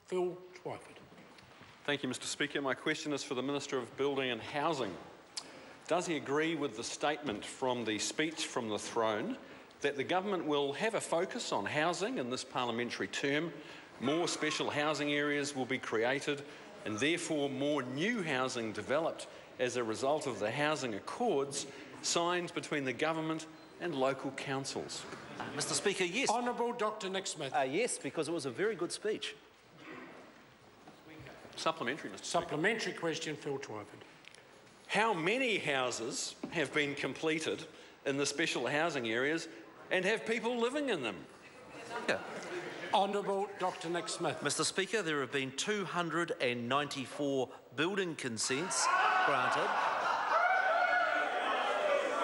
Phil Twyford. Thank you, Mr Speaker. My question is for the Minister of Building and Housing. Does he agree with the statement from the speech from the throne that the government will have a focus on housing in this parliamentary term, more special housing areas will be created and therefore more new housing developed as a result of the housing accords signed between the government and local councils? Mr Speaker, yes. Honourable Dr Nick Smith. Yes, because it was a very good speech. Supplementary, Mr Speaker. Supplementary question, Phil Twyford. How many houses have been completed in the special housing areas and have people living in them? Yeah. Honourable Dr Nick Smith. Mr Speaker, there have been 294 building consents granted.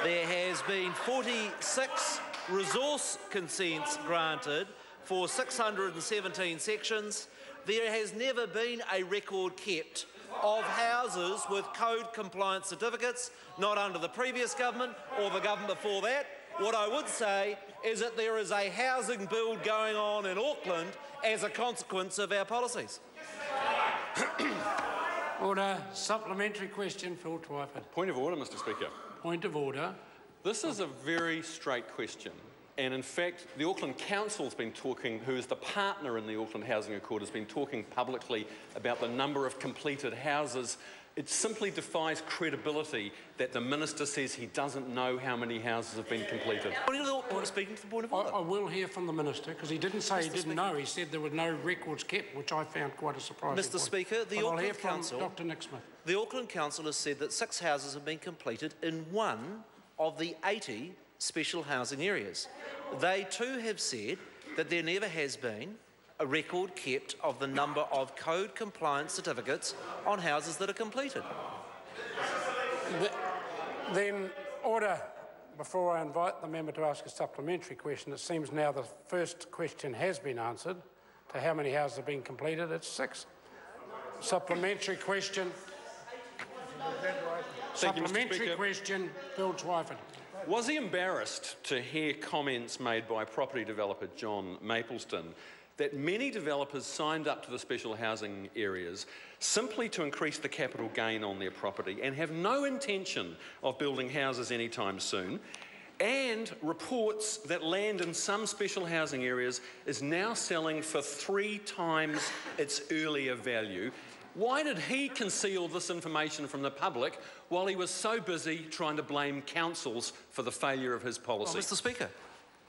There has been 46 resource consents granted for 617 sections. There has never been a record kept of houses with code compliance certificates, not under the previous government or the government before that. What I would say is that there is a housing build going on in Auckland as a consequence of our policies. Order. Supplementary question, Phil Twyford. Point of order, Mr Speaker. Point of order. This is a very straight question. And in fact, the Auckland Council has been talking, who is the partner in the Auckland Housing Accord, has been talking publicly about the number of completed houses. It simply defies credibility that the Minister says he doesn't know how many houses have been completed. Speaking to the point of order. I will hear from the Minister, because he didn't say he didn't know. He said there were no records kept, which I found quite a surprising Mr point. Speaker, the I'll hear Auckland from Council, Dr Nick Smith. The Auckland Council has said that 6 houses have been completed in one of the 80 special housing areas. They too have said that there never has been a record kept of the number of code compliance certificates on houses that are completed. Then, order. Before I invite the member to ask a supplementary question, it seems now the first question has been answered. To how many houses have been completed? It's 6. Supplementary question. Supplementary question, Phil Twyford. Was he embarrassed to hear comments made by property developer John Mapleston that many developers signed up to the special housing areas simply to increase the capital gain on their property and have no intention of building houses anytime soon, and reports that land in some special housing areas is now selling for 3 times its earlier value? Why did he conceal this information from the public while he was so busy trying to blame councils for the failure of his policy? Well, Mr Speaker.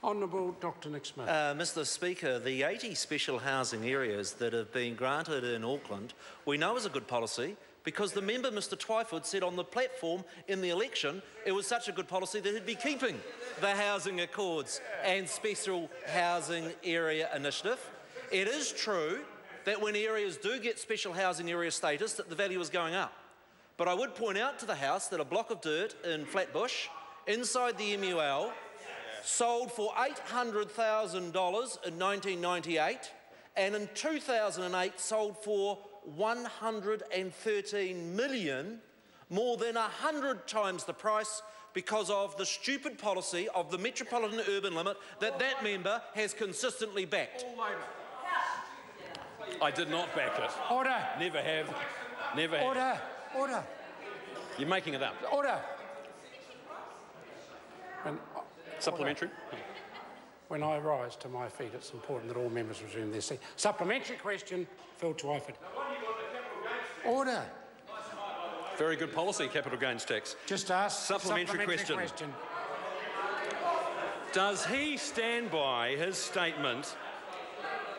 Honourable Dr Nick Smith. Mr Speaker, the 80 special housing areas that have been granted in Auckland we know is a good policy because the member, Mr Twyford, said on the platform in the election it was such a good policy that he'd be keeping the housing accords and special housing area initiative. It is true that when areas do get special housing area status that the value is going up. But I would point out to the House that a block of dirt in Flatbush inside the MUL sold for $800,000 in 1998 and in 2008 sold for $113 million, more than 100 times the price, because of the stupid policy of the metropolitan urban limit that member has consistently backed. I did not back it. Order. Never have. Never have. Order. Order. You're making it up. Order. Supplementary. When I rise to my feet, it's important that all members resume their seat. Supplementary question, Phil Twyford. Order. Very good policy, capital gains tax. Just ask. Supplementary question. Does he stand by his statement?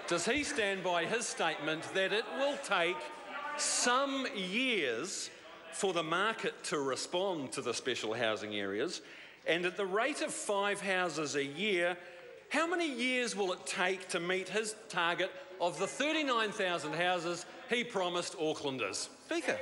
Does he stand by his statement that it will take some years for the market to respond to the special housing areas, and at the rate of 5 houses a year, how many years will it take to meet his target of the 39,000 houses he promised Aucklanders? Speaker.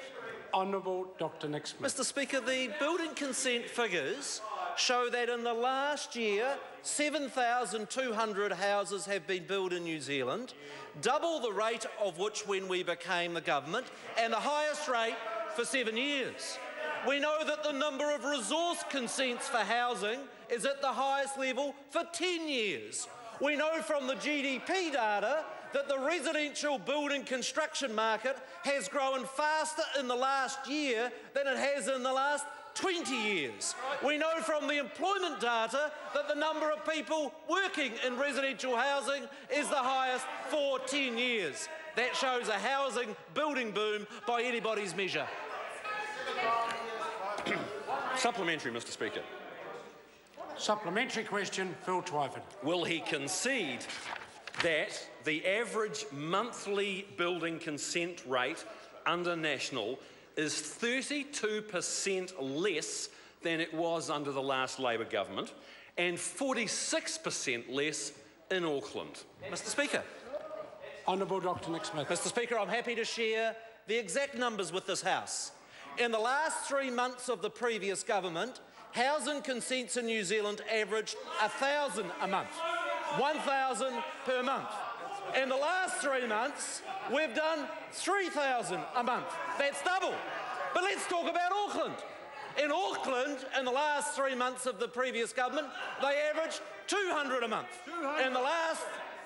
Honourable Dr Nick Smith. Mr Speaker, the building consent figures show that in the last year 7,200 houses have been built in New Zealand, double the rate of which when we became the government, and the highest rate for 7 years. We know that the number of resource consents for housing is at the highest level for 10 years. We know from the GDP data that the residential building construction market has grown faster in the last year than it has in the last 20 years. We know from the employment data that the number of people working in residential housing is the highest for 10 years. That shows a housing building boom by anybody's measure. Supplementary, Mr Speaker. Supplementary question, Phil Twyford. Will he concede that the average monthly building consent rate under National is 32% less than it was under the last Labor government and 46% less in Auckland? Mr Speaker. Honourable Dr Nick Smith. Mr Speaker, I'm happy to share the exact numbers with this House. In the last 3 months of the previous government, housing consents in New Zealand averaged 1,000 a month. 1,000 per month. In the last 3 months, we've done 3,000 a month. That's double. But let's talk about Auckland. In Auckland, in the last 3 months of the previous government, they averaged 200 a month. In the last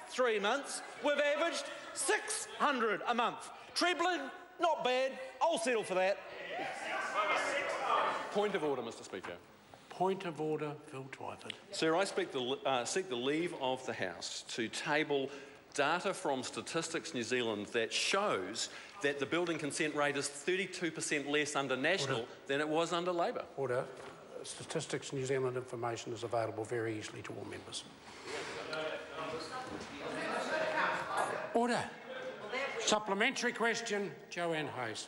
3 months, we've averaged 600 a month. Trebling, not bad. I'll settle for that. Point of order, Mr Speaker. Point of order, Phil Twyford. Sir, I seek the leave of the House to table data from Statistics New Zealand that shows that the building consent rate is 32% less under National than it was under Labor. Order. Statistics New Zealand information is available very easily to all members. Order. Supplementary question, Joanne Hayes.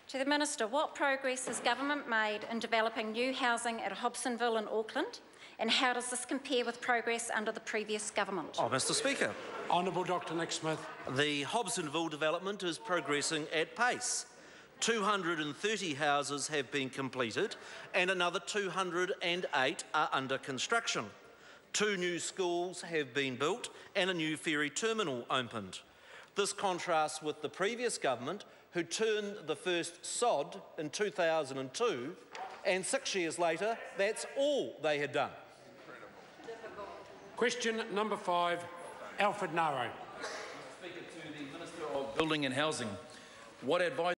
To the Minister, what progress has Government made in developing new housing at Hobsonville in Auckland, and how does this compare with progress under the previous government? Mr Speaker. Honourable Dr Nick Smith. The Hobsonville development is progressing at pace. 230 houses have been completed and another 208 are under construction. 2 new schools have been built and a new ferry terminal opened. This contrasts with the previous government, who turned the first sod in 2002, and 6 years later, that's all they had done. Question number 5, Alfred Naro. Speaker, to the Minister of Building and Housing, what advice